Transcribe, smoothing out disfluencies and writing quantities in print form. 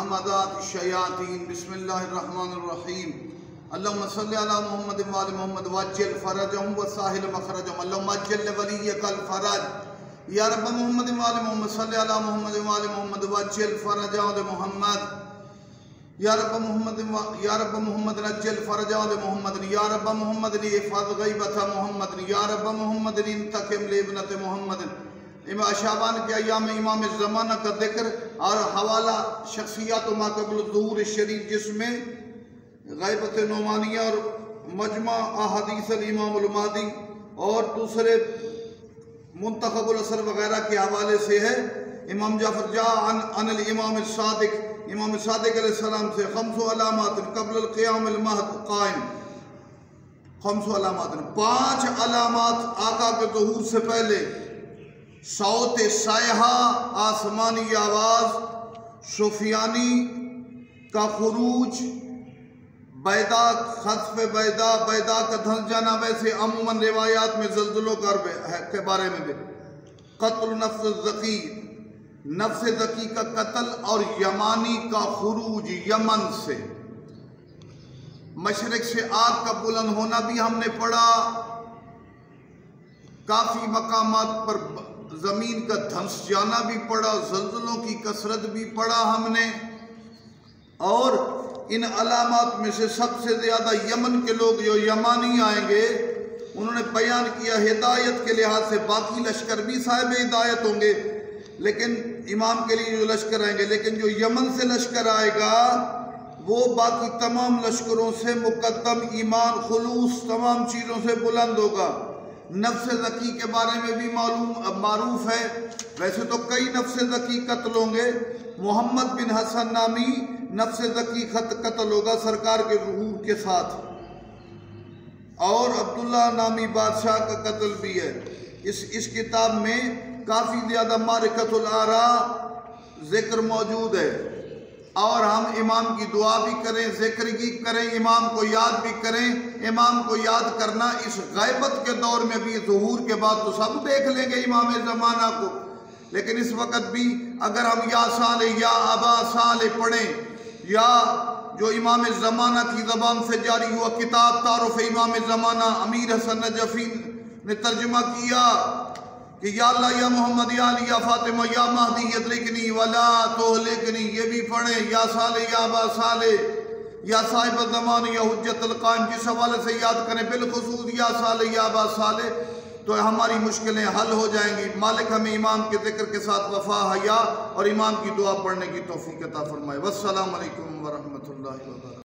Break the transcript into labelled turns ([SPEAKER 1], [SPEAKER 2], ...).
[SPEAKER 1] همزات الشياطين بسم الله الرحمن الرحيم اللهم صل على محمد وآل محمد واجل فرجهم وساهل مخرجهم اللهم اجل لوليك الفرج یا رب محمد وآل محمد صل على محمد وآل محمد واجل فرجهم محمد یا رب محمد نجل فرجهم محمد یا رب محمد احفظ غیبت محمد یا رب محمد انتقم لابنت محمد شعبان کے ایام امام زمانہ کا ذکر اور حوالہ شخصیات و ما قبل ظہور شریف جس میں غیبت نعمانیہ اور مجمع احادیث الامام المہدی اور دوسرے منتخب الاثر وغیرہ کے حوالے سے ہے۔ امام جعفر جاء عن الامام الصادق امام صادق علیہ السلام سے 5 علامات قبل القیام المہد قائم 5 علامات 5 علامات آقا کے ظہور سے پہلے صوت سائحہ آسمانی آواز سفیانی کا خروج بیدا خطف بیدا کا دھنس جانا ویسے عموماً روایات میں زلزلوں کے بارے میں بھی قتل نفس ذکی نفس ذکی کا قتل اور یمانی کا خروج یمن سے مشرق سے آگ کا بلند ہونا بھی ہم نے پڑھا کافی مقامات پر زمین کا دھنس جانا بھی پڑا زلزلوں کی کثرت بھی پڑھا ہم نے اور ان علامات میں سے سب سے زیادہ یمن کے لوگ جو یمانی آئیں گے انہوں نے بیان کیا ہدایت کے لحاظ سے باقی لشکر بھی صاحب ہدایت ہوں گے لیکن امام کے لیے جو لشکر آئیں گے لیکن جو یمن سے لشکر آئے گا وہ باقی تمام لشکروں سے مقدم ایمان خلوص تمام چیزوں سے بلند ہوگا۔ نفس ذکی کے بارے میں بھی معروف ہے ویسے تو کئی نفس ذکی قتل ہوں گے محمد بن حسن نامی نفس ذکی قتل ہوگا سرکار کے ظہور کے ساتھ اور عبداللہ نامی بادشاہ کا قتل بھی ہے۔ اس کتاب میں کافی زیادہ معرکۃ الآراء ذکر موجود ہے اور ہم امام کی دعا بھی کریں ذکر بھی کریں امام کو یاد بھی کریں امام کو یاد کرنا اس غیبت کے دور میں بھی ظہور کے بعد تو سب دیکھ لیں گے امام زمانہ کو لیکن اس وقت بھی اگر ہم یا صالح یا ابا صالح پڑھیں یا جو امام زمانہ کی زبان سے جاری ہوا کتاب تعارف امام زمانہ امیر حسن نجفی نے ترجمہ کیا کہ یا اللہ یا محمد یا علی یا فاطمہ یا مہدی یدرکنی ولا تہلکنی یہ بھی پڑھیں یا صالح یا ابا صالح یا صاحب الزمان یا حجت القائم جس حوالے سے یاد کریں بالخصوص یا صالح یا ابا صالح تو ہماری مشکلیں حل ہو جائیں گی۔ مالک ہمیں امام کے ذکر کے ساتھ وفا حیا اور امام کی دعا پڑھنے کی توفیق عطا فرمائے۔ والسلام علیکم ورحمۃ اللہ وبرکاتہ۔